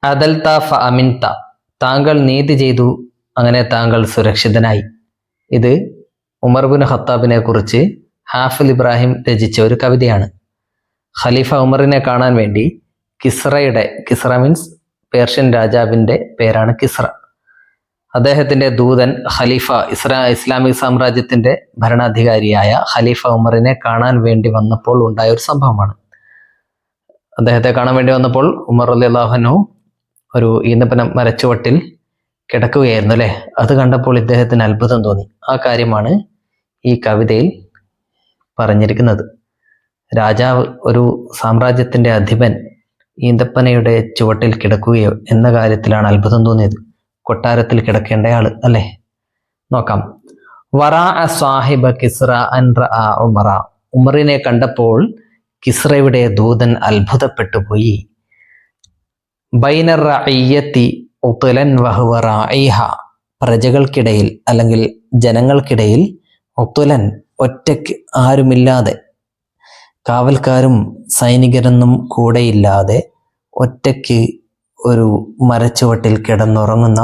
അദൽത ഫ അമിൻത, താങ്കൾ നീതി ചെയ്തു, അങ്ങനെ താങ്കൾ സുരക്ഷിതനായി. ഇത് ഉമർ ബിൻ ഖത്താബിനെ കുറിച്ച് ഹാഫിൽ ഇബ്രാഹിം രചിച്ച ഒരു കവിതയാണ്. ഖലീഫ ഉമറിനെ കാണാൻ വേണ്ടി കിസ്റ മീൻസ് പേർഷ്യൻ രാജാവിൻ്റെ പേരാണ് കിസ്റ. അദ്ദേഹത്തിൻ്റെ ദൂതൻ ഖലീഫ ഇസ്ലാമിക് സാമ്രാജ്യത്തിൻ്റെ ഭരണാധികാരിയായ ഖലീഫ ഉമറിനെ കാണാൻ വേണ്ടി വന്നപ്പോൾ ഉണ്ടായ ഒരു സംഭവമാണ്. അദ്ദേഹത്തെ കാണാൻ വേണ്ടി വന്നപ്പോൾ ഉമർ റളിയല്ലാഹു അൻഹു ഒരു ഈന്തപ്പന മരച്ചുവട്ടിൽ കിടക്കുകയായിരുന്നു അല്ലേ. അത് കണ്ടപ്പോൾ ഇദ്ദേഹത്തിന് അത്ഭുതം തോന്നി. ആ കാര്യമാണ് ഈ കവിതയിൽ പറഞ്ഞിരിക്കുന്നത്. രാജാവ്, ഒരു സാമ്രാജ്യത്തിൻ്റെ അധിപൻ ഈന്തപ്പനയുടെ ചുവട്ടിൽ കിടക്കുകയോ എന്ന കാര്യത്തിലാണ് അത്ഭുതം തോന്നിയത്. കൊട്ടാരത്തിൽ കിടക്കേണ്ടയാൾ അല്ലേ. നോക്കാം. വറാ സാഹിബ കിസ്റ അൻ റഅ ഉമറ, ഉമറിനെ കണ്ടപ്പോൾ കിസ്റയുടെ ദൂതൻ അത്ഭുതപ്പെട്ടു പോയി. ബൈന റഇയ്യത്തി ഉത്ലൻ വഹുവ റാഇഹ, പ്രജകൾക്കിടയിൽ അല്ലെങ്കിൽ ജനങ്ങൾക്കിടയിൽ ഉത്ലൻ, ഒറ്റയ്ക്ക് ആരുമില്ലാതെ, കാവൽക്കാരും സൈനികരൊന്നും കൂടെയില്ലാതെ ഒറ്റയ്ക്ക് ഒരു മരച്ചുവട്ടിൽ കിടന്നുറങ്ങുന്ന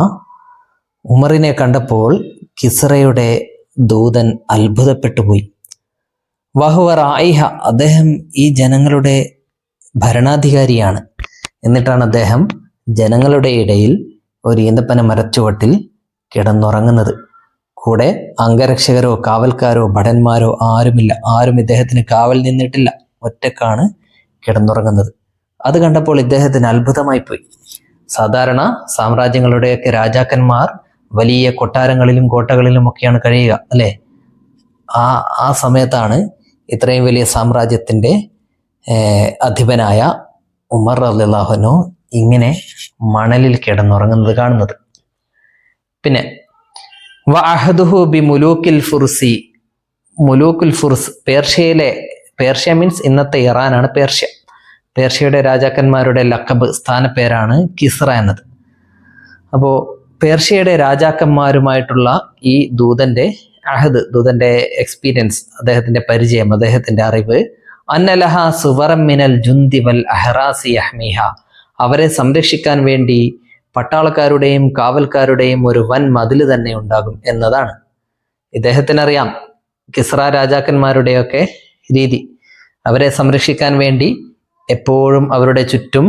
ഉമറിനെ കണ്ടപ്പോൾ കിസ്റയുടെ ദൂതൻ അത്ഭുതപ്പെട്ടു പോയി. വഹുവ റായിഹ, അദ്ദേഹം ഈ ജനങ്ങളുടെ ഭരണാധികാരിയാണ്. എന്നിട്ടാണ് അദ്ദേഹം ജനങ്ങളുടെ ഇടയിൽ ഒരു ഈന്തപ്പന മരച്ചുവട്ടിൽ കിടന്നുറങ്ങുന്നത്. കൂടെ അംഗരക്ഷകരോ കാവൽക്കാരോ ഭടന്മാരോ ആരുമില്ല. ആരും ഇദ്ദേഹത്തിന് കാവൽ നിന്നിട്ടില്ല. ഒറ്റക്കാണ് കിടന്നുറങ്ങുന്നത്. അത് കണ്ടപ്പോൾ ഇദ്ദേഹത്തിന് അത്ഭുതമായി പോയി. സാധാരണ സാമ്രാജ്യങ്ങളുടെയൊക്കെ രാജാക്കന്മാർ വലിയ കൊട്ടാരങ്ങളിലും കോട്ടകളിലും ഒക്കെയാണ് കഴിയുക അല്ലേ. ആ സമയത്താണ് ഇത്രയും വലിയ സാമ്രാജ്യത്തിൻ്റെ അധിപനായ ഉമർ റളിയല്ലാഹു അൻഹു ഇങ്ങനെ മണലിൽ കിടന്നുറങ്ങുന്നത് കാണുന്നത്. പിന്നെ വഅഹദുഹു ബി മുലൂക്കിൽ ഫുർസി, മുലൂക്കുൽ ഫുർസ്, പേർഷ്യ മീൻസ് ഇന്നത്തെ ഇറാനാണ് പേർഷ്യ. പേർഷ്യയുടെ രാജാക്കന്മാരുടെ ലഖബ്, സ്ഥാനപ്പേരാണ് കിസ്റ എന്നത്. അപ്പോൾ പേർഷ്യയുടെ രാജാക്കന്മാരുമായിട്ടുള്ള ഈ ദൂതന്റെ അഹദ്, ദൂതന്റെ എക്സ്പീരിയൻസ്, അദ്ദേഹത്തിന്റെ പരിചയം, അദ്ദേഹത്തിന്റെ അറിവ്, അന്നലഹ സുവറം മിനൽ ജുന്ദി വൽ അഹ്റാസി യഹ്മിഹ, അവരെ സംരക്ഷിക്കാൻ വേണ്ടി പട്ടാളക്കാരുടെയും കാവൽക്കാരുടെയും ഒരു വൻ മതിൽ തന്നെ ഉണ്ടാകും എന്നതാണ്. ഇദ്ദേഹത്തിനറിയാം കിസ്റ രാജാക്കന്മാരുടെയൊക്കെ രീതി. അവരെ സംരക്ഷിക്കാൻ വേണ്ടി എപ്പോഴും അവരുടെ ചുറ്റും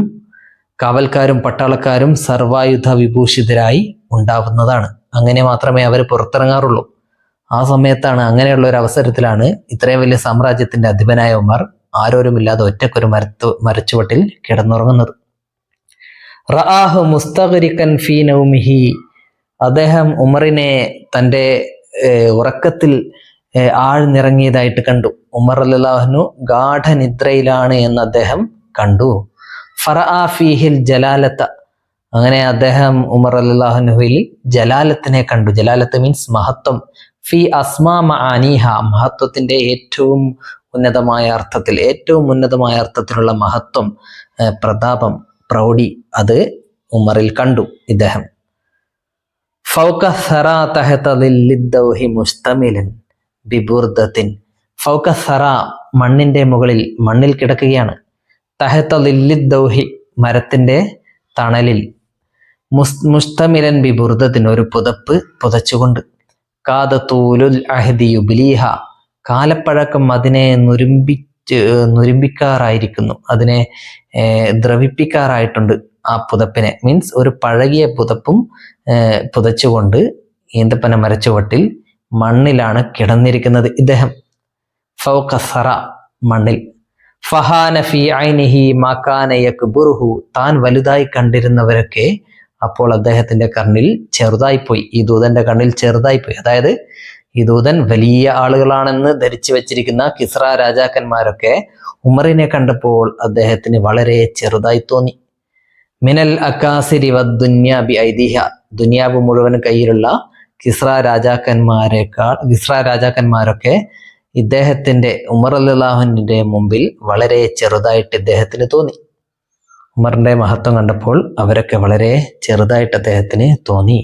കാവൽക്കാരും പട്ടാളക്കാരും സർവായുധ വിഭൂഷിതരായി ഉണ്ടാവുന്നതാണ്. അങ്ങനെ മാത്രമേ അവർ പുറത്തിറങ്ങാറുള്ളൂ. ആ സമയത്താണ്, അങ്ങനെയുള്ള ഒരു അവസരത്തിലാണ് ഇത്രയും വലിയ സാമ്രാജ്യത്തിന്റെ അധിപനായ ഉമർ ആരോരുമില്ലാതെ ഒറ്റക്കൊരു മരച്ചുവട്ടിൽ കിടന്നുറങ്ങുന്നത്. റആഹു മുസ്തഗ്രിഖൻ ഫീ നൗമിഹി, അദ്ദേഹം ഉമറിനെ തൻ്റെ ഉറക്കത്തിൽ ആഴ്ന്നിറങ്ങിയതായിട്ട് കണ്ടു. ഉമർ റളിയല്ലാഹു അൻഹു ഗാഠനിദ്രയിലാണ് എന്ന് അദ്ദേഹം കണ്ടു. ഫറഅ ഫീഹിൽ ജലാലത, അങ്ങനെ അദ്ദേഹം ഉമർ റളിയല്ലാഹു അൻഹുവിൽ ജലാലത്തിനെ കണ്ടു. ജലാലത്ത് മീൻസ് മഹത്വം. ഫി അസ്മാ മആനിഹ, മഹത്വത്തിന്റെ ഏറ്റവും ഉന്നതമായ അർത്ഥത്തിൽ, ഏറ്റവും ഉന്നതമായ അർത്ഥത്തിലുള്ള മഹത്വം, പ്രതാപം, പ്രൗഢി, അത് ഉമറിൽ കണ്ടു ഇദ്ദേഹം. ഫൗക സറാ തഹത ലിദ്ദൗഹി മുസ്തമിലൻ ബിബുർദത്തിൻ, ഫൗക സറാ, മണ്ണിന്റെ മുകളിൽ, മണ്ണിൽ കിടക്കുകയാണ്. തഹത ലിദ്ദൗഹി, മരത്തിന്റെ തണലിൽ, മുസ്തമിലൻ ബിബുർദത്തിൻ, ഒരു പുതപ്പ് പുതച്ചുകൊണ്ട്. കാദ തൂലുൽ അഹ്ദി യുബ്ലീഹ, കാലപ്പഴക്കം അതിനെ നുരുമ്പിക്കാറായിരിക്കുന്നു, അതിനെ ദ്രവിപ്പിക്കാറായിട്ടുണ്ട് ആ പുതപ്പിനെ. മീൻസ് ഒരു പഴകിയ പുതപ്പും പുതച്ചുകൊണ്ട് ഈന്തപ്പന മരച്ചുവട്ടിൽ മണ്ണിലാണ് കിടന്നിരിക്കുന്നത് ഇദ്ദേഹം. ഫൗക സറ, മണ്ണിൽ. ഫഹാന ഫീ ഐനിഹി മാ കാന യക്ബുറുഹു, താൻ വലുതായി കണ്ടിരുന്നവരൊക്കെ അപ്പോൾ അദ്ദേഹത്തിന്റെ കണ്ണിൽ ചെറുതായിപ്പോയി. ഈ ദൂതന്റെ കണ്ണിൽ ചെറുതായിപ്പോയി. അതായത് ഈ ദൂതൻ വലിയ ആളുകളാണെന്ന് ധരിച്ചു വെച്ചിരിക്കുന്ന കിസ്റ രാജാക്കന്മാരൊക്കെ ഉമറിനെ കണ്ടപ്പോൾ അദ്ദേഹത്തിന് വളരെ ചെറുതായി തോന്നി. മിനൽ അക്കാസിരി വദ്ദുന്യ ബി ഐദിഹ, ദുനിയാവ് മുഴുവൻ കയ്യിലുള്ള കിസ്റ രാജാക്കന്മാരൊക്കെ ഇദ്ദേഹത്തിന്റെ, ഉമർ റളിയല്ലാഹു അൻഹുവിന്റെ മുമ്പിൽ വളരെ ചെറുതായിട്ട് ഇദ്ദേഹത്തിന് തോന്നി. ഉമറിന്റെ മഹത്വം കണ്ടപ്പോൾ അവരൊക്കെ വളരെ ചെറുതായിട്ട് അദ്ദേഹത്തിന് തോന്നി.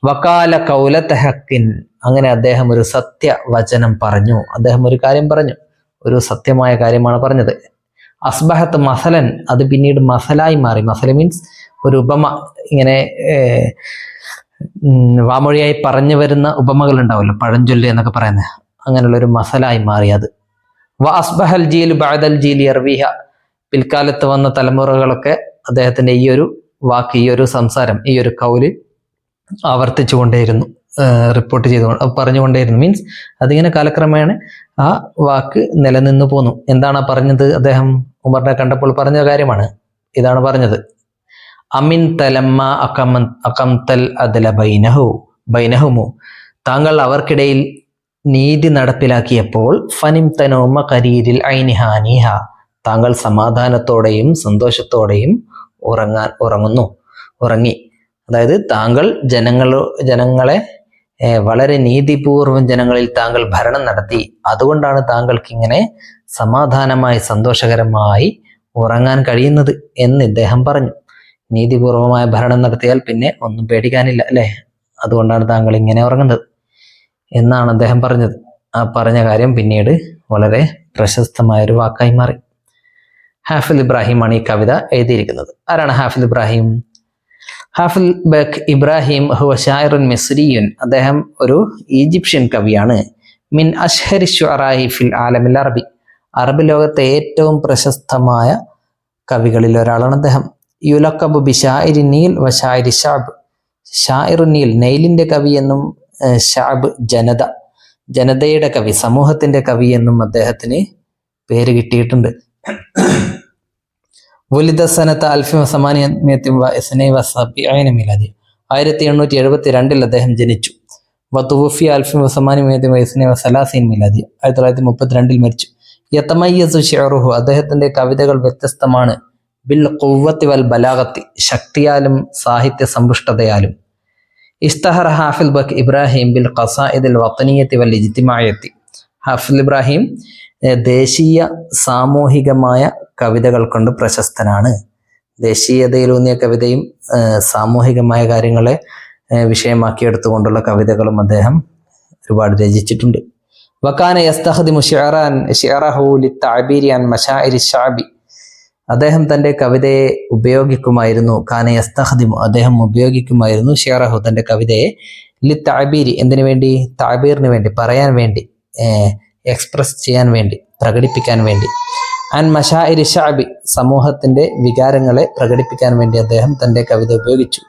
വകാല കൗലത ഹഖിൻ, അങ്ങനെ അദ്ദേഹം ഒരു സത്യവചനം പറഞ്ഞു. അദ്ദേഹം ഒരു കാര്യം പറഞ്ഞു, ഒരു സത്യമായ കാര്യമാണ് പറഞ്ഞത്. അസ്ബഹത്ത് മസലൻ, അത് പിന്നീട് മസലായി മാറി. മസല മീൻസ് ഒരു ഉപമ ഇങ്ങനെ വാമൊഴിയായി പറഞ്ഞു വരുന്ന ഉപമകൾ ഉണ്ടാവുമല്ലോ, പഴഞ്ചൊല്ല് എന്നൊക്കെ പറയുന്നത്, അങ്ങനെയുള്ള ഒരു മസലായി മാറി അത്. അസ്ബഹൽ ജീൽ ബഅദൽ ജീൽ യർവിഹ, പിൽക്കാലത്ത് വന്ന തലമുറകളൊക്കെ അദ്ദേഹത്തിന്റെ ഈ ഒരു വാക്ക്, ഈ ഒരു സംസാരം, ഈ ഒരു കൗല് ആവർത്തിച്ചു കൊണ്ടേയിരുന്നു, റിപ്പോർട്ട് പറഞ്ഞുകൊണ്ടേയിരുന്നു. മീൻസ് അതിങ്ങനെ കാലക്രമേണ ആ വാക്ക് നിലനിന്നു പോന്നു. എന്താണ് പറഞ്ഞത് അദ്ദേഹം? ഉമറിനെ കണ്ടപ്പോൾ പറഞ്ഞ കാര്യമാണ്. ഇതാണ് പറഞ്ഞത്: അമിൻ തലമ്മ അകംതൽ അദല ബൈനഹുമു, താങ്കൾ അവർക്കിടയിൽ നീതി നടപ്പിലാക്കിയപ്പോൾ ഫനിം തനോമ കരീരിൽ ഐനിഹാനിഹ, താങ്കൾ സമാധാനത്തോടെയും സന്തോഷത്തോടെയും ഉറങ്ങി. അതായത് താങ്കൾ ജനങ്ങളെ വളരെ നീതിപൂർവം ജനങ്ങളിൽ താങ്കൾ ഭരണം നടത്തി, അതുകൊണ്ടാണ് താങ്കൾക്ക് ഇങ്ങനെ സമാധാനമായി സന്തോഷകരമായി ഉറങ്ങാൻ കഴിയുന്നത് എന്ന് ഇദ്ദേഹം പറഞ്ഞു. നീതിപൂർവമായ ഭരണം നടത്തിയാൽ പിന്നെ ഒന്നും പേടിക്കാനില്ല അല്ലേ, അതുകൊണ്ടാണ് താങ്കൾ ഇങ്ങനെ ഉറങ്ങുന്നത് എന്നാണ് അദ്ദേഹം പറഞ്ഞത്. ആ പറഞ്ഞ കാര്യം പിന്നീട് വളരെ പ്രശസ്തമായൊരു വാക്കായി മാറി. ഹാഫിൽ ഇബ്രാഹിം ആണ് ഈ കവിത എഴുതിയിരിക്കുന്നത്. ആരാണ് ഹാഫിൽ ഇബ്രാഹിം? ഹാഫിൽ ബക് ഇബ്രാഹിം ഹുവ ഷായിറുൻ മിസ്രിയുൻ, അദ്ദേഹം ഒരു ഈജിപ്ഷ്യൻ കവിയാണ്. മിൻ അഷ്ഹരി ശുഅറാഇ ഫിൽ ആലമിൽ അറബി, അറബ് ലോകത്തെ ഏറ്റവും പ്രശസ്തമായ കവികളിൽ ഒരാളാണ് അദ്ദേഹം. യുലഖബു ബി ഷാഇരി നീൽ വ ഷാഇരി ഷഅബ്, ഷാഇറു നീൽ നെയിലിന്റെ കവി എന്നും ഷഅബ് ജനതയുടെ കവി, സമൂഹത്തിന്റെ കവി എന്നും അദ്ദേഹത്തിന് പേര് കിട്ടിയിട്ടുണ്ട്. വുലിദ സനത 1872 മിലാദി, 1872 അദ്ദേഹം ജനിച്ചു. വതുഫി 1832 മിലാദി, 1932 മരിച്ചു. യതമയ്യസു ശിഅറുഹു, അദ്ദേഹത്തിന്റെ കവിതകൾ വ്യത്യസ്തമാണ്. ബിൽ ഖുവ്വത്തി വൽ ബലാഗത്തി, ശക്തിയാലും സാഹിത്യ സമ്പുഷ്ടതയാലും. ഇസ്തഹറ ഹാഫിൽ ബക് ഇബ്രാഹിം ബിൽ ഖസായിദിൽ വതനിയത്തി വൽ ഇജ്തിമായത്തി, ഹാഫിൽ ഇബ്രാഹിം ദേശീയ സാമൂഹികമായ കവിതകൾ കൊണ്ട് പ്രശസ്തനാണ്. ദേശീയതയിലൂന്നിയ കവിതയും സാമൂഹികമായ കാര്യങ്ങളെ വിഷയമാക്കിയെടുത്തുകൊണ്ടുള്ള കവിതകളും അദ്ദേഹം ഒരുപാട് രചിച്ചിട്ടുണ്ട്. വകാന യസ്തഖ്ദിമു ശിഅറഹു ലിത്തഅബീരി അൻ മശാഇരി ശഅബി, അദ്ദേഹം തൻ്റെ കവിതയെ ഉപയോഗിക്കുമായിരുന്നു. കാന യസ്തഖ്ദിമു, അദ്ദേഹം ഉപയോഗിക്കുമായിരുന്നു ശിഅറഹു, തൻ്റെ കവിതയെ ലിത്തഅബീരി, എന്തിനു വേണ്ടി? തഅബീറിന് വേണ്ടി, പറയാൻ വേണ്ടി, എക്സ്പ്രസ് ചെയ്യാൻ വേണ്ടി, പ്രകടിപ്പിക്കാൻ വേണ്ടി. അൻ മശാഇരി ശഅബി, സമൂഹത്തിന്റെ വികാരങ്ങളെ പ്രകടിപ്പിക്കാൻ വേണ്ടി അദ്ദേഹം തൻ്റെ കവിത ഉപയോഗിച്ചു.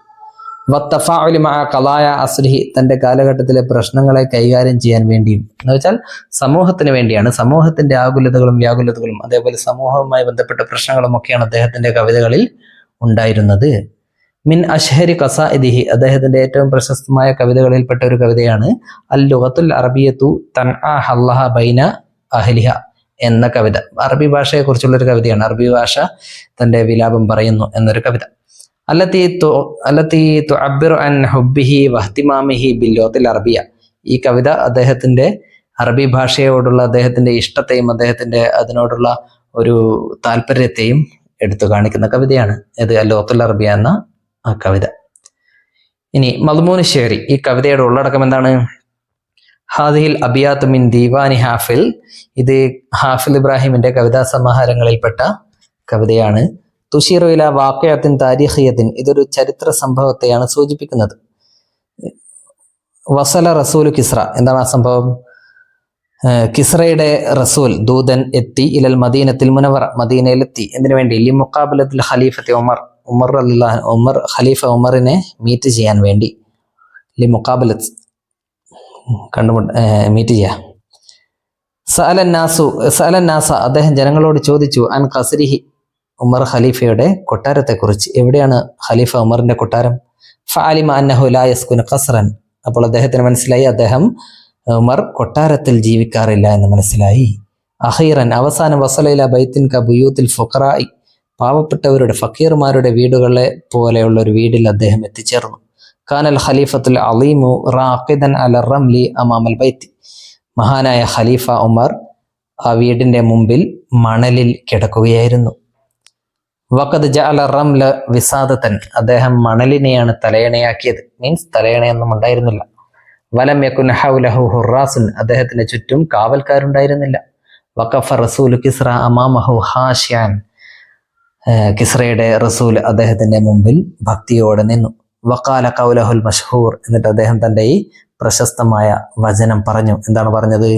വത്തഫാഉലി മഅ ഖളായ അസ്രിഹി, തൻ്റെ കാലഘട്ടത്തിലെ പ്രശ്നങ്ങളെ കൈകാര്യം ചെയ്യാൻ വേണ്ടിയും. എന്ന് വെച്ചാൽ സമൂഹത്തിന് വേണ്ടിയാണ്, സമൂഹത്തിന്റെ ആകുലതകളും വ്യാകുലതകളും അതേപോലെ സമൂഹവുമായി ബന്ധപ്പെട്ട പ്രശ്നങ്ങളും ഒക്കെയാണ് അദ്ദേഹത്തിന്റെ കവിതകളിൽ ഉണ്ടായിരുന്നത്. മിൻ അഷ്ഹരി ഖസാഇദിഹി, അദ്ദേഹത്തിന്റെ ഏറ്റവും പ്രശസ്തമായ കവിതകളിൽപ്പെട്ട ഒരു കവിതയാണ് അൽ ലുഗത്തുൽ അറബിയത്തു തൻഅ ഹല്ലഹ ബൈന അഹ്ലിഹ എന്ന കവിത. അറബി ഭാഷയെ കുറിച്ചുള്ള ഒരു കവിതയാണ്. അറബി ഭാഷ തന്റെ വിലാപം പറയുന്നു എന്നൊരു കവിത. അല്ലത്തി തുഅബ്ബിറു അൻ ഹുബ്ബിഹി വഹ്തിമാമിഹി ബിൽ ലുഗത്തിൽ അറബിയ, ഈ കവിത അദ്ദേഹത്തിന്റെ അറബി ഭാഷയോടുള്ള അദ്ദേഹത്തിന്റെ ഇഷ്ടത്തെയും അദ്ദേഹത്തിന്റെ അതിനോടുള്ള ഒരു താല്പര്യത്തെയും എടുത്തു കാണിക്കുന്ന കവിതയാണ് ഇത് അൽ ലുഗത്തുൽ അറബിയ എന്ന ആ കവിത. ഇനി മദ്മൂൻ ഷെയറി, ഈ കവിതയുടെ ഉള്ളടക്കം എന്താണ്? ഹാദിഹിൽ അബിയാത്ത് മിൻ ദീവാനി ഹാഫിൽ, ഇത് ഹാഫിൽ ഇബ്രാഹിമിന്റെ കവിതാ സമാഹാരങ്ങളിൽപ്പെട്ട കവിതയാണ്. തുഷീറു ഇല വാഖിഅത്തിൻ താരിഖിയത്തിൻ, ഇതൊരു ചരിത്ര സംഭവത്തെയാണ് സൂചിപ്പിക്കുന്നത്. വസല റസൂൽ കിസ്ര, എന്താണ് ആ സംഭവം? കിസ്രയുടെ റസൂൽ ദൂതൻ എത്തി ഇലൽ മദീനത്തിൽ മുനവറ, മദീനയിലെത്തി. എന്തിനു വേണ്ടി? ലി മുഖാബലത്തിൽ ഖലീഫത്തി ഉമർ ഖലീഫ ഉമറിനെ മീറ്റ് ചെയ്യാൻ വേണ്ടി. ലി മുഖാബലത്ത് മീറ്റ് ചെയ്യാം. സഅലന്നാസ, അദ്ദേഹം ജനങ്ങളോട് ചോദിച്ചു. അൻ ഖസ്രിഹി, ഉമർ ഖലീഫയുടെ കൊട്ടാരത്തെക്കുറിച്ച്. എവിടെയാണ് ഖലീഫ ഉമറിന്റെ കൊട്ടാരം? ഫഅലിമ അന്നഹു ലാ യസ്കുന ഖസ്റൻ, അപ്പോൾ അദ്ദേഹത്തിന് മനസ്സിലായി ഉമർ കൊട്ടാരത്തിൽ ജീവിക്കാറില്ല എന്ന് മനസ്സിലായി. അഖീറൻ, അവസാനം വസല ഇല ബൈത്തിൻ കബുയൂത്തിൽ ഫുഖറായി, പാവപ്പെട്ടവരുടെ ഫക്കീർമാരുടെ വീടുകളെ പോലെയുള്ള ഒരു വീട്ടിൽ അദ്ദേഹം എത്തിച്ചേർന്നു. കാനൽ ഖലീഫത്തുൽ അലീമു റാഖിദൻ അല റംലി അമാമൽ ബൈത്തി, മഹാനായ ഖലീഫ ഉമർ ആ വീടിന്റെ മുമ്പിൽ മണലിൽ കിടക്കുകയായിരുന്നു. വഖദ് ജഅല റംല വിസാദതൻ, അദ്ദേഹം മണലിനെയാണ് തലയണയാക്കിയത്. മീൻസ് തലയണയൊന്നും ഉണ്ടായിരുന്നില്ല. വലം യകുൻ ഹൗലഹു ഹുറാസുൻ, അദ്ദേഹത്തിന് ചുറ്റും കാവൽക്കാരുണ്ടായിരുന്നില്ല. വഖഫ റസൂൽ കിസ്ര അമാമഹു ഹാഷിയാൻ, കിസ്രയുടെ റസൂൽ അദ്ദേഹത്തിന്റെ മുമ്പിൽ ഭക്തിയോടെ നിന്നു. വഖാല ഖൗലഹുൽ മഷ്ഹൂർ, എന്നിട്ട് അദ്ദേഹം തന്റെ ഈ പ്രശസ്തമായ വചനം പറഞ്ഞു. എന്താണ് പറഞ്ഞത്?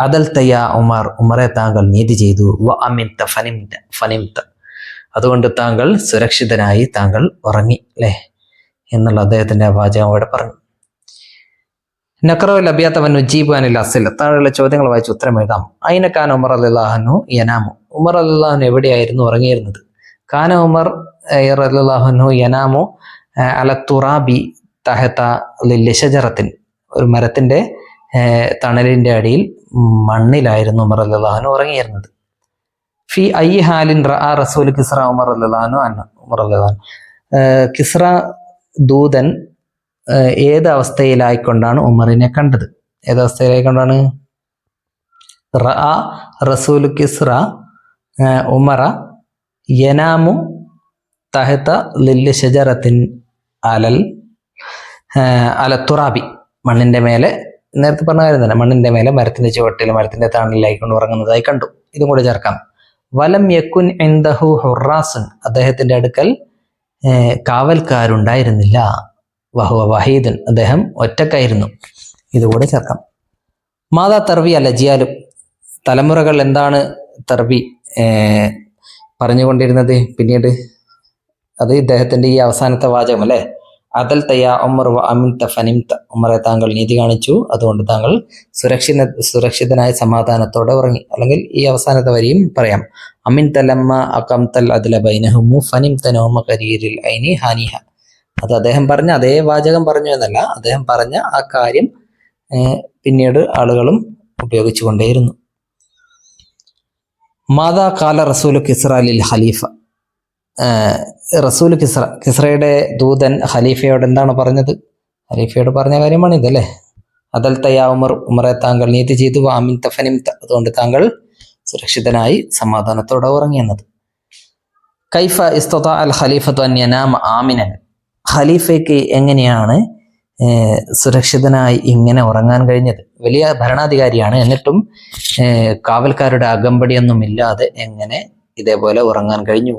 അദൽ തയ്യ ഉമർ, ഉമറെ താങ്കൾ നീതി ചെയ്തു. വ അമിൻത ഫനിംത ഫനിംത, അതുകൊണ്ട് താങ്കൾ സുരക്ഷിതനായി, താങ്കൾ ഉറങ്ങി അല്ലേ എന്നുള്ള അദ്ദേഹത്തിന്റെ വാചകം അവിടെ പറഞ്ഞു. നഖറോൽ അബിയാത്തവൻ ഉജീബാനിൽ അസിൽ, താഴെയുള്ള ചോദ്യങ്ങൾ വായിച്ച് ഉത്തരം എഴുതാം. അയിനക്കാൻ ഉമർ അല്ലാഹു യനാമു, ഉമർ അല്ലാഹു എവിടെയായിരുന്നു ഉറങ്ങിയിരുന്നത്? കാന ഉമർ റളിയല്ലാഹു യനാമു അല തുറാബി തഹത ലിഷജറത്തിൻ, ഒരു മരത്തിന്റെ തണലിന്റെ അടിയിൽ മണ്ണിലായിരുന്നു ഉമർ റളിയല്ലാഹു ഉറങ്ങിയിരുന്നത്. ഫി ഐ ഹാലിൻ റഅ റസൂൽ കിസ്റ ഉമർ റളിയല്ലാഹു അൻഹു, ഉമർ റളിയല്ലാഹു കിസ്റ ദൂതൻ ഏത് അവസ്ഥയിലായിക്കൊണ്ടാണ് ഉമറിനെ കണ്ടത്? ഏത് അവസ്ഥയിലായിക്കൊണ്ടാണ്? റഅ റസൂൽ കിസ്റ ഉമറ യനാമു തഹത ലില്ലി ഷജറത്തിൻ അലൽ അല തുറാബി, മണ്ണിന്റെ മേലെ, നേരത്തെ പറഞ്ഞ കാര്യം തന്നെ, മണ്ണിന്റെ മേലെ മരത്തിന്റെ ചുവട്ടിൽ മരത്തിന്റെ തണലിലായിക്കൊണ്ട് ഉറങ്ങുന്നതായി കണ്ടു. ഇതും കൂടെ ചേർക്കാം. വലം യക്കുൻ ഇൻദഹു ഹുറാസുൻ, അദ്ദേഹത്തിന്റെ അടുക്കൽ കാവൽക്കാരുണ്ടായിരുന്നില്ല. വഹുവ വഹീദൻ, അദ്ദേഹം ഒറ്റക്കായിരുന്നു. ഇതുകൂടെ ചേർക്കാം. മാതാ തർവി അല്ല ജിയാലു, തലമുറകൾ എന്താണ് തർവി പറഞ്ഞുകൊണ്ടിരുന്നത് പിന്നീട്? അത് ഇദ്ദേഹത്തിന്റെ ഈ അവസാനത്തെ വാചകം അല്ലെ, അദൽ തയ്യ ഉമർ വ അമിൻത ഫനിംത, ഉമറെ താങ്കൾ നീതി കാണിച്ചു, അതുകൊണ്ട് താങ്കൾ സുരക്ഷിതനായ സമാധാനത്തോടെ ഉറങ്ങി. അല്ലെങ്കിൽ ഈ അവസാനത്തെ വരിയും പറയാം. അമിൻത ലമ്മ അഖംതൽ അദ്ല ബൈനഹും ഫനിംത നൗമ ഖരീരിൽ ഐനി ഹാനിഹ. അത് അദ്ദേഹം പറഞ്ഞ അതേ വാചകം പറഞ്ഞു എന്നല്ല, അദ്ദേഹം പറഞ്ഞ ആ കാര്യം പിന്നീട് ആളുകളും ഉപയോഗിച്ചു കൊണ്ടേയിരുന്നു. മാതാ കാല റസൂൽ കിസ്റ ലിൽ ഖലീഫ, റസൂൽ കിസ്റയുടെ ദൂതൻ ഖലീഫയോട് എന്താണ് പറഞ്ഞത്? ഖലീഫയോട് പറഞ്ഞ കാര്യമാണ് ഇതല്ലേ. അദൽ തയ്യ ഉമർ, ഉമറെ താങ്കൾ നീതി ചെയ്തു. അമിൻ തഫനിംത, അതുകൊണ്ട് താങ്കൾ സുരക്ഷിതനായി സമാധാനത്തോടെ ഉറങ്ങി എന്നത്. കൈഫ ഇസ്തതാ അൽ ഖലീഫത്തു അൻ യനാമ ആമിനൻ, ഖലീഫയ്ക്ക് എങ്ങനെയാണ് സുരക്ഷിതനായി ഇങ്ങനെ ഉറങ്ങാൻ കഴിഞ്ഞത്? വലിയ ഭരണാധികാരിയാണ്, എന്നിട്ടും കാവൽക്കാരുടെ അകമ്പടിയൊന്നും ഇല്ലാതെ എങ്ങനെ ഇതേപോലെ ഉറങ്ങാൻ കഴിഞ്ഞു?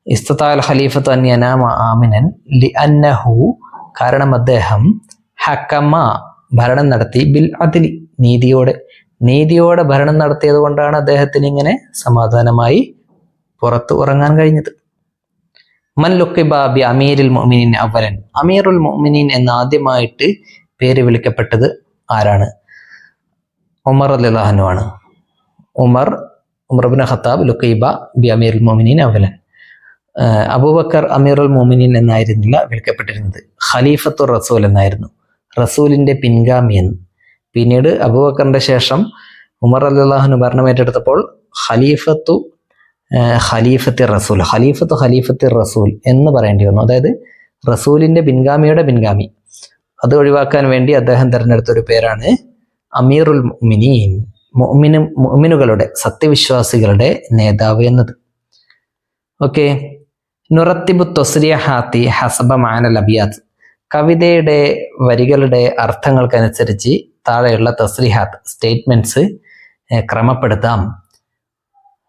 ഇസ്തതാ അൽ ഖലീഫത്തു അൻ യനാമ ആമിനൻ ലിഅന്നഹു, കാരണം അദ്ദേഹം ഹക്കമ, ഭരണം നടത്തി, ബിൽ അദ്ലി, നീതിയോടെ ഭരണം നടത്തിയത് കൊണ്ടാണ് അദ്ദേഹത്തിന് ഇങ്ങനെ സമാധാനമായി പുറത്ത് ഉറങ്ങാൻ കഴിഞ്ഞത്. മൻ ലുഖിബ ബി അമീരുൽ മുഅ്മിനീൻ അവലൻ, അമീറുൽ മുഅ്മിനീൻ എന്ന് ആദ്യമായിട്ട് പേര് വിളിക്കപ്പെട്ടത് ആരാണ്? ഉമർ റളിയല്ലാഹു അൻഹു ആണ്. ഉമർ ഇബ്നു ഖത്താബ് ലുഖിബ ബി അമീറുൽ മുഅ്മിനീൻ അവലൻ. അബൂബക്കർ അമീറുൽ മുഅ്മിനീൻ എന്നായിരുന്നില്ല വിളിക്കപ്പെട്ടിരുന്നത്, ഖലീഫത്തുർ റസൂൽ എന്നായിരുന്നു, റസൂലിന്റെ പിൻഗാമി എന്ന്. പിന്നീട് അബൂബക്കറിന്റെ ശേഷം ഉമർ റളിയല്ലാഹു അൻഹു ഭരണമേറ്റെടുത്തപ്പോൾ ഖലീഫത്തി റസൂൽ എന്ന് പറയേണ്ടി വന്നു. അതായത് റസൂലിന്റെ പിൻഗാമിയുടെ പിൻഗാമി. അത് ഒഴിവാക്കാൻ വേണ്ടി അദ്ദേഹം തിരഞ്ഞെടുത്ത ഒരു പേരാണ് അമീറുൽ മുഅ്മിനീൻ, മുഅ്മിനുകളുടെ, സത്യവിശ്വാസികളുടെ നേതാവ് എന്നത്. ഓക്കെ. നുറത്തിബു തസ്രിഹാത്തി ഹസബ മഅനൽ അബിയാത്ത്, കവിതയുടെ വരികളുടെ അർത്ഥങ്ങൾക്കനുസരിച്ച് താഴെയുള്ള തസ്രിഹാത്ത്, സ്റ്റേറ്റ്മെന്റ്സ് ക്രമപ്പെടുത്താം.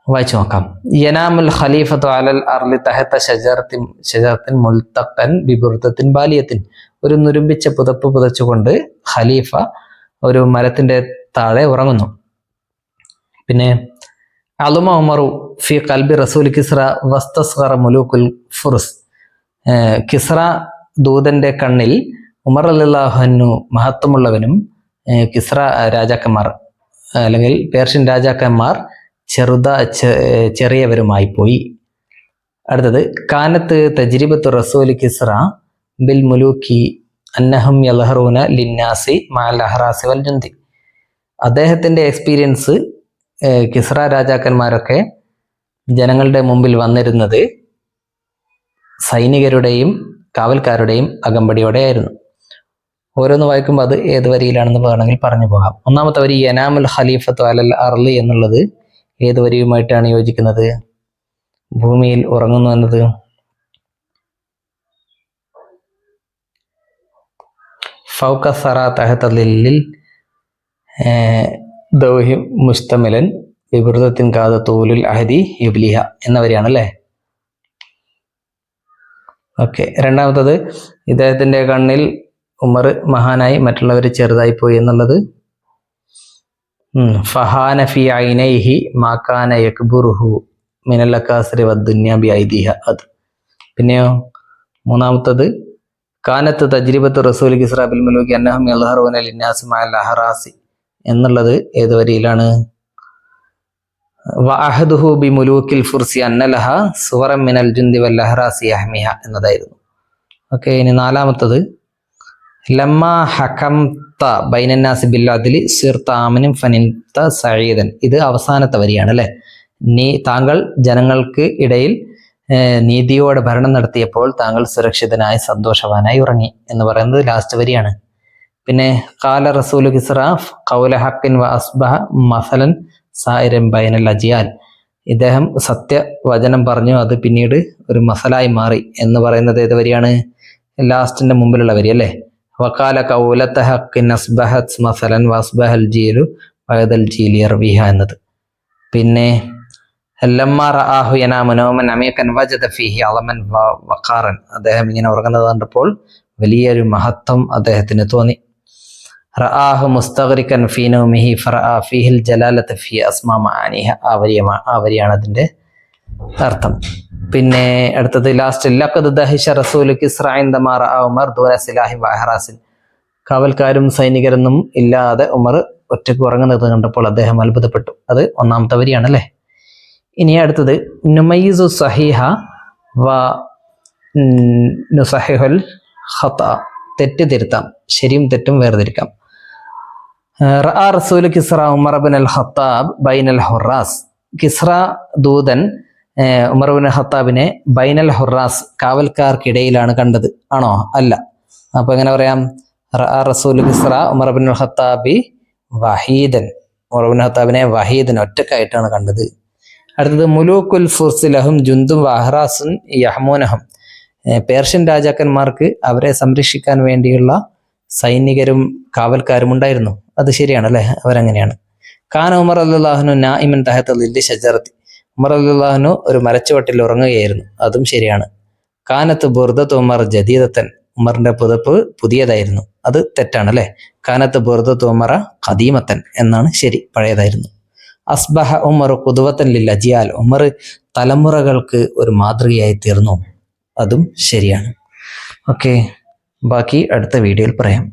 വായിച്ചു നോക്കാം. യനാമുൽ ഖലീഫത്തു അലൽ അർളി തഹത ഷജറത്തിൻ മുൽതഖൻ ബിബുർദത്തിൻ ബാലിയത്തിൻ, ഒരു നുരുമ്പിച്ച പുതപ്പ് പുതച്ചുകൊണ്ട് ഖലീഫ ഒരു മരത്തിന്റെ താഴെ ഉറങ്ങുന്നു. പിന്നെ അലുമ ഉമറു ഫി ഖൽബി റസൂൽ കിസ്റ വസ്തസ്ഗറ മുലൂക്കുൽ ഫുർസ്, കിസ്റ ദൂതന്റെ കണ്ണിൽ ഉമർ റളിയല്ലാഹു അൻഹു മഹത്വമുള്ളവനും കിസ്റ രാജാക്കന്മാർ അല്ലെങ്കിൽ പേർഷ്യൻ രാജാക്കന്മാർ ചെറിയവരുമായി പോയി. അടുത്തത് കാനത്ത് തജ്രിബത്തു റസൂൽ കിസ്റ ബിൽ മുലൂക്കി അന്നഹും യൽഹറൂന ലിന്നാസി മഅൽ അഹ്റാസി വൽ ജുന്ദി, അദ്ദേഹത്തിന്റെ എക്സ്പീരിയൻസ് കിസ്റ രാജാക്കന്മാരൊക്കെ ജനങ്ങളുടെ മുമ്പിൽ വന്നിരുന്നത് സൈനികരുടെയും കാവൽക്കാരുടെയും അകമ്പടിയോടെയായിരുന്നു. ഓരോന്ന് വായിക്കുമ്പോൾ അത് ഏത് വരിയിലാണെന്ന് വേണമെങ്കിൽ പറഞ്ഞു പോകാം. ഒന്നാമത്തെ വരി യനാമുൽ ഖലീഫത്തു അലൽ അർളി എന്നുള്ളത് ഏത് വരിയുമായിട്ടാണ് യോജിക്കുന്നത്? ഭൂമിയിൽ ഉറങ്ങുന്നു എന്നത് ഫൗക സറ തഹത ലില്ലിൽ ദൗഹി മുസ്തമിലൻ വിവൃതത്തിൻ കാത തൂലുൽ അഹദി യുബ്ലിഹ എന്ന വരിയാണല്ലേ. ഓക്കെ. രണ്ടാമത്തത്, ഇദ്ദേഹത്തിന്റെ കണ്ണിൽ ഉമർ മഹാനായി, മറ്റുള്ളവർ ചെറുതായി പോയി എന്നുള്ളത്. ഫഹാന ഫി ഐനൈഹി മാ കാന യക്ബുറുഹു മിനൽ അകാസിരി വദ്ദുന്യ ബി ഐദിഹ. അത്. പിന്നെയോ മൂന്നാമത്തത്, കാനത്ത് തജ്രിബത്ത് റസൂൽ കിസ്റ ബിൽ മുലൂകി അന്നഹും യൽഹറൂന ലിന്നാസ് മഅൽ അഹറാസി എന്നുള്ളത് ഏത് വരിയിലാണ്? വഅഹദുഹു ബി മുലൂക്കിൽ ഫുർസി അന്നലഹ സുവറൻ മിനൽ ജുന്ദി വൽ അഹറാസി യഹ്മിഹ എന്നതായിരുന്നു. ഓക്കെ. ഇനി നാലാമത്തത്, ലമ്മ ഹകംത ബൈനന്നാസി ബിൽ അദ്ലി സിർത ആമിനൻ ഫനിൻത സഈദൻ. ഇത് അവസാനത്തെ വരിയാണ് അല്ലേ? താങ്കൾ ജനങ്ങൾക്ക് ഇടയിൽ നീതിയോടെ ഭരണം നടത്തിയപ്പോൾ താങ്കൾ സുരക്ഷിതനായി സന്തോഷവാനായി ഉറങ്ങി എന്ന് പറയുന്നത് ലാസ്റ്റ് വരിയാണ്. പിന്നെ ഖാല റസൂലു കിസ്റ ഖൗല ഹഖിൻ വ അസ്ബഹ മസലൻ സായിരൻ ബൈനൽ അജിയാൽ. ഇദ്ദേഹം സത്യവചനം പറഞ്ഞു, അത് പിന്നീട് ഒരു മസലായി മാറി എന്ന് പറയുന്നത് ഏത് വരിയാണ്? ലാസ്റ്റിന്റെ മുമ്പിലുള്ള വരി അല്ലേ? വഖാല ഖൗലത ഹഖിൻ അസ്ബഹത് മസലൻ വ അസ്ബഹൽ ജീലു ബഅദൽ ജീലി യർവിഹ എന്നത്. പിന്നെ ലമ്മ റആഹു യനാമു നൗമൻ അമീഖൻ വജദ ഫീഹി അളമൻ വഖാറൻ. അദ്ദേഹം ഇങ്ങനെ ഉറങ്ങുന്നത് കണ്ടപ്പോൾ വലിയൊരു മഹത്വം അദ്ദേഹത്തിന് തോന്നി. റആഹു മുസ്തഗ്രിക്കൻ ഫീ നൗമിഹി ഫറആ ഫീഹിൽ ജലാലത ഫീ അസ്മാ മആനിഹ. ആ വരിയാണ് അതിന്റെ അർത്ഥം. പിന്നെ അടുത്തത് ലാസ്റ്റ്, ലഖദ് ദഹിശ റസൂലു കിസ്റ ഇൻദമാ റആ ഉമർ ദൂന സിലാഹി വ അഹ്റാസിൻ. കാവൽക്കാരും സൈനികരൊന്നും ഇല്ലാതെ ഉമർ ഒറ്റയ്ക്ക് ഉറങ്ങുന്നത് കണ്ടപ്പോൾ അദ്ദേഹം അത്ഭുതപ്പെട്ടു. അത് ഒന്നാമത്തെ വരിയാണ് അല്ലേ? ഇനി അടുത്തത്, നുമയ്യിസു സഹീഹ വ നുസഹിഹുൽ ഖത. തെറ്റ് തിരുത്താം, ശരിയും തെറ്റും വേർതിരിക്കാം. റആ റസൂൽ കിസ്റ ഉമർ ഇബ്നുൽ ഖത്താബ് ബൈനൽ ഹുറാസ്. കിസ്റ ദൂതൻ ഉമർ ഇബ്നുൽ ഖത്താബിനെ ബൈനൽ ഹുറാസ്, കാവൽക്കാർക്കിടയിലാണ് കണ്ടത്. ആണോ? അല്ല. അപ്പൊ എങ്ങനെ പറയാം? റആ റസൂൽ കിസ്റ ഉമർ ഇബ്നുൽ ഖത്താബി വഹീദൻ. ഉമർ ഇബ്നുൽ ഖത്താബിനെ വഹീദൻ, ഒറ്റക്കായിട്ടാണ് കണ്ടത്. അടുത്തത്, മുലൂക്കുൽ ഫുർസ് ലഹും ജുന്ദും വഅഹ്റാസുൻ യഹ്മൂനഹും. പേർഷ്യൻ രാജാക്കന്മാർക്ക് അവരെ സംരക്ഷിക്കാൻ വേണ്ടിയുള്ള സൈനികരും കാവൽക്കാരും ഉണ്ടായിരുന്നു. അത് ശരിയാണല്ലേ? അവരങ്ങനെയാണ്. കാന ഉമർ റളിയല്ലാഹു നായിമൻ തഹത ളില്ലി ഷജറത്തി. ഉമർ റളിയല്ലാഹു ഒരു മരച്ചുവട്ടിൽ ഉറങ്ങുകയായിരുന്നു. അതും ശരിയാണ്. കാനത്ത് ബുർദത്ത് ഉമർ ജദീദത്തൻ. ഉമറിന്റെ പുതപ്പ് പുതിയതായിരുന്നു. അത് തെറ്റാണല്ലേ? കാനത്ത് ബുർദത്ത് ഉമറ ഖദീമത്തൻ എന്നാണ് ശരി, പഴയതായിരുന്നു. അസ്ബഹ ഉമർ ഖുദ്വത്തൻ ലിൽ അജിയാൽ. ഉമർ തലമുറകൾക്ക് ഒരു മാതൃകയായി തീർന്നു. അതും ശരിയാണ്. ഓക്കെ, ബാക്കി അടുത്ത വീഡിയോയിൽ പറയാം.